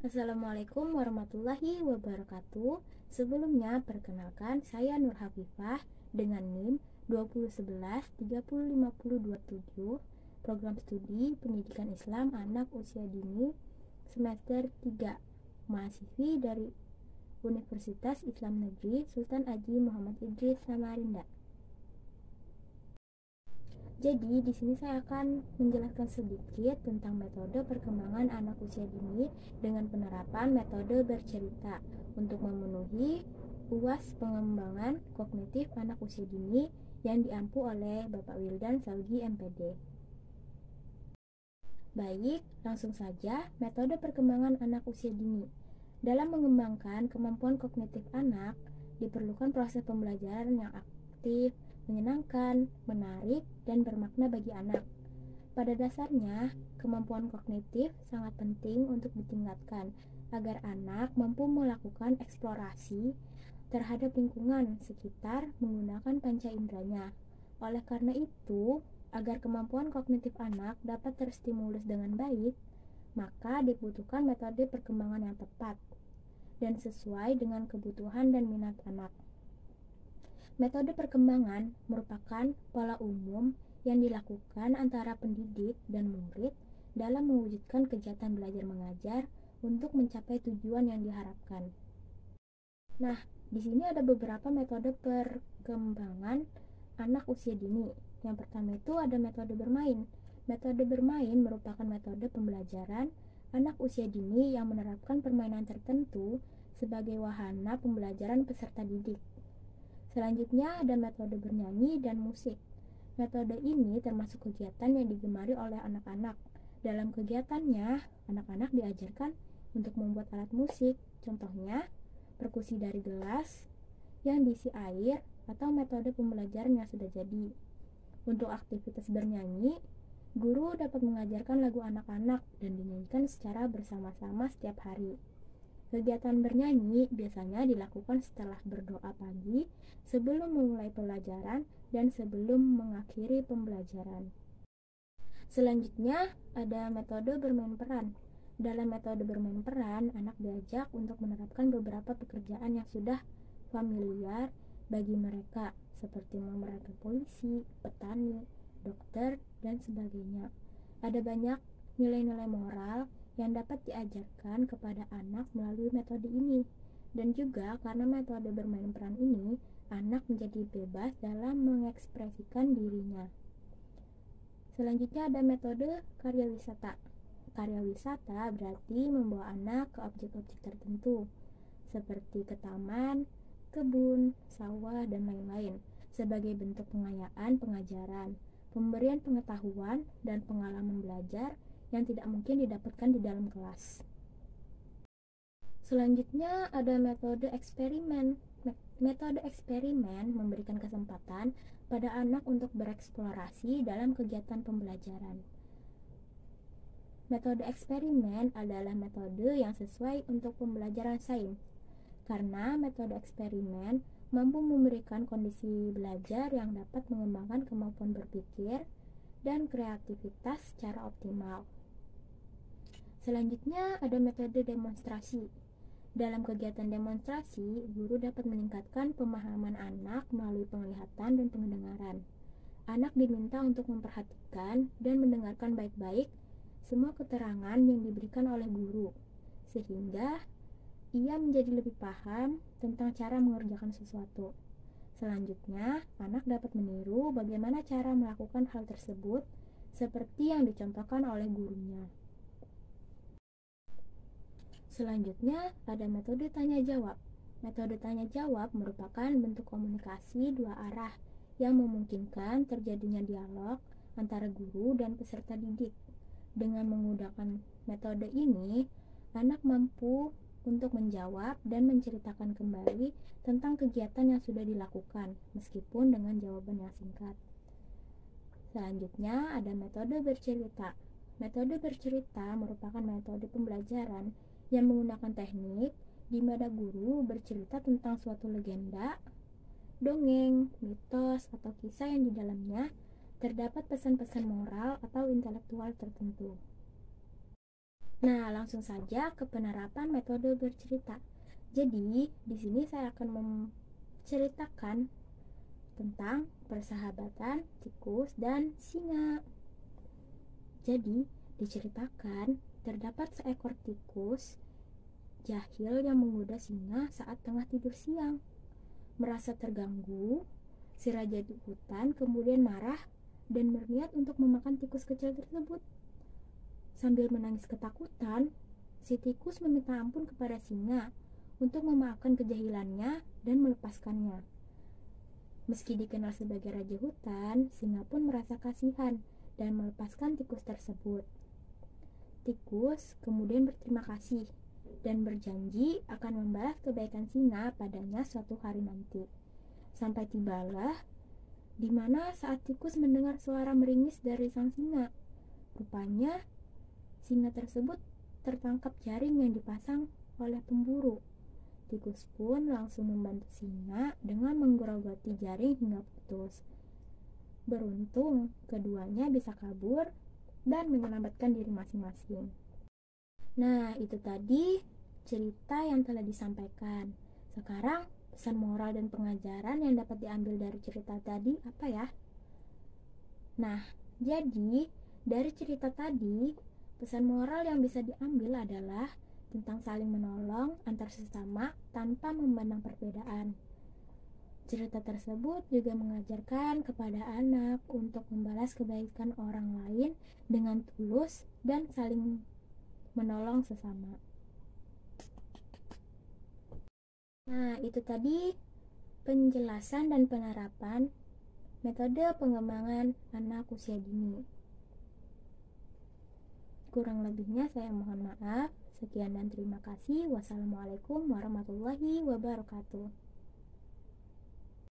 Assalamualaikum warahmatullahi wabarakatuh. Sebelumnya, perkenalkan saya Nur Hafifah dengan NIM 2011-305027, Program Studi Pendidikan Islam Anak Usia Dini semester 3, mahasiswi dari Universitas Islam Negeri Sultan Haji Muhammad Idris Samarinda. Jadi, di sini saya akan menjelaskan sedikit tentang metode perkembangan anak usia dini dengan penerapan metode bercerita untuk memenuhi UAS pengembangan kognitif anak usia dini yang diampu oleh Bapak Wildan Saugi MPD. Baik, langsung saja metode perkembangan anak usia dini. Dalam mengembangkan kemampuan kognitif anak, diperlukan proses pembelajaran yang aktif, menyenangkan, menarik, dan bermakna bagi anak. Pada dasarnya, kemampuan kognitif sangat penting untuk ditingkatkan agar anak mampu melakukan eksplorasi terhadap lingkungan sekitar menggunakan panca inderanya. Oleh karena itu, agar kemampuan kognitif anak dapat terstimulus dengan baik, maka dibutuhkan metode perkembangan yang tepat dan sesuai dengan kebutuhan dan minat anak. Metode perkembangan merupakan pola umum yang dilakukan antara pendidik dan murid dalam mewujudkan kegiatan belajar mengajar untuk mencapai tujuan yang diharapkan. Nah, di sini ada beberapa metode perkembangan anak usia dini. Yang pertama itu ada metode bermain. Metode bermain merupakan metode pembelajaran anak usia dini yang menerapkan permainan tertentu sebagai wahana pembelajaran peserta didik. Selanjutnya ada metode bernyanyi dan musik. Metode ini termasuk kegiatan yang digemari oleh anak-anak. Dalam kegiatannya, anak-anak diajarkan untuk membuat alat musik, contohnya perkusi dari gelas yang diisi air atau metode pembelajaran yang sudah jadi. Untuk aktivitas bernyanyi, guru dapat mengajarkan lagu anak-anak dan dinyanyikan secara bersama-sama setiap hari. Kegiatan bernyanyi biasanya dilakukan setelah berdoa pagi, sebelum memulai pelajaran, dan sebelum mengakhiri pembelajaran. Selanjutnya, ada metode bermain peran. Dalam metode bermain peran, anak diajak untuk menerapkan beberapa pekerjaan yang sudah familiar bagi mereka, seperti memerankan polisi, petani, dokter, dan sebagainya. Ada banyak nilai-nilai moral yang dapat diajarkan kepada anak melalui metode ini. Dan juga karena metode bermain peran ini, anak menjadi bebas dalam mengekspresikan dirinya. Selanjutnya ada metode karya wisata. Karya wisata berarti membawa anak ke objek-objek tertentu, seperti ke taman, kebun, sawah, dan lain-lain, sebagai bentuk pengayaan pengajaran, pemberian pengetahuan, dan pengalaman belajar yang tidak mungkin didapatkan di dalam kelas. Selanjutnya ada metode eksperimen. Metode eksperimen memberikan kesempatan pada anak untuk bereksplorasi dalam kegiatan pembelajaran. Metode eksperimen adalah metode yang sesuai untuk pembelajaran sains, karena metode eksperimen mampu memberikan kondisi belajar yang dapat mengembangkan kemampuan berpikir dan kreativitas secara optimal. Selanjutnya ada metode demonstrasi. Dalam kegiatan demonstrasi, guru dapat meningkatkan pemahaman anak melalui penglihatan dan pendengaran. Anak diminta untuk memperhatikan dan mendengarkan baik-baik semua keterangan yang diberikan oleh guru, sehingga ia menjadi lebih paham tentang cara mengerjakan sesuatu. Selanjutnya, anak dapat meniru bagaimana cara melakukan hal tersebut seperti yang dicontohkan oleh gurunya. Selanjutnya, ada metode tanya-jawab. Metode tanya-jawab merupakan bentuk komunikasi dua arah yang memungkinkan terjadinya dialog antara guru dan peserta didik. Dengan menggunakan metode ini, anak mampu untuk menjawab dan menceritakan kembali tentang kegiatan yang sudah dilakukan, meskipun dengan jawaban yang singkat. Selanjutnya, ada metode bercerita. Metode bercerita merupakan metode pembelajaran yang menggunakan teknik di mana guru bercerita tentang suatu legenda, dongeng, mitos, atau kisah yang di dalamnya terdapat pesan-pesan moral atau intelektual tertentu. Nah, langsung saja ke penerapan metode bercerita. Jadi, di sini saya akan menceritakan tentang persahabatan tikus dan singa. Jadi, diceritakan terdapat seekor tikus jahil yang menggoda singa saat tengah tidur siang. Merasa terganggu, si raja di hutan kemudian marah dan berniat untuk memakan tikus kecil tersebut. Sambil menangis ketakutan, si tikus meminta ampun kepada singa untuk memaafkan kejahilannya dan melepaskannya. Meski dikenal sebagai raja hutan, singa pun merasa kasihan dan melepaskan tikus tersebut. Tikus kemudian berterima kasih dan berjanji akan membalas kebaikan singa padanya suatu hari nanti. Sampai tibalah di mana saat tikus mendengar suara meringis dari sang singa. Rupanya singa tersebut tertangkap jaring yang dipasang oleh pemburu. Tikus pun langsung membantu singa dengan menggerogoti jaring hingga putus. Beruntung, keduanya bisa kabur dan menyelamatkan diri masing-masing. Nah, itu tadi cerita yang telah disampaikan. Sekarang, pesan moral dan pengajaran yang dapat diambil dari cerita tadi apa ya? Nah, jadi dari cerita tadi, pesan moral yang bisa diambil adalah tentang saling menolong antar sesama tanpa memandang perbedaan. Cerita tersebut juga mengajarkan kepada anak untuk membalas kebaikan orang lain dengan tulus dan saling menolong sesama. Nah, itu tadi penjelasan dan penerapan metode pengembangan anak usia dini. Kurang lebihnya saya mohon maaf. Sekian dan terima kasih. Wassalamualaikum warahmatullahi wabarakatuh.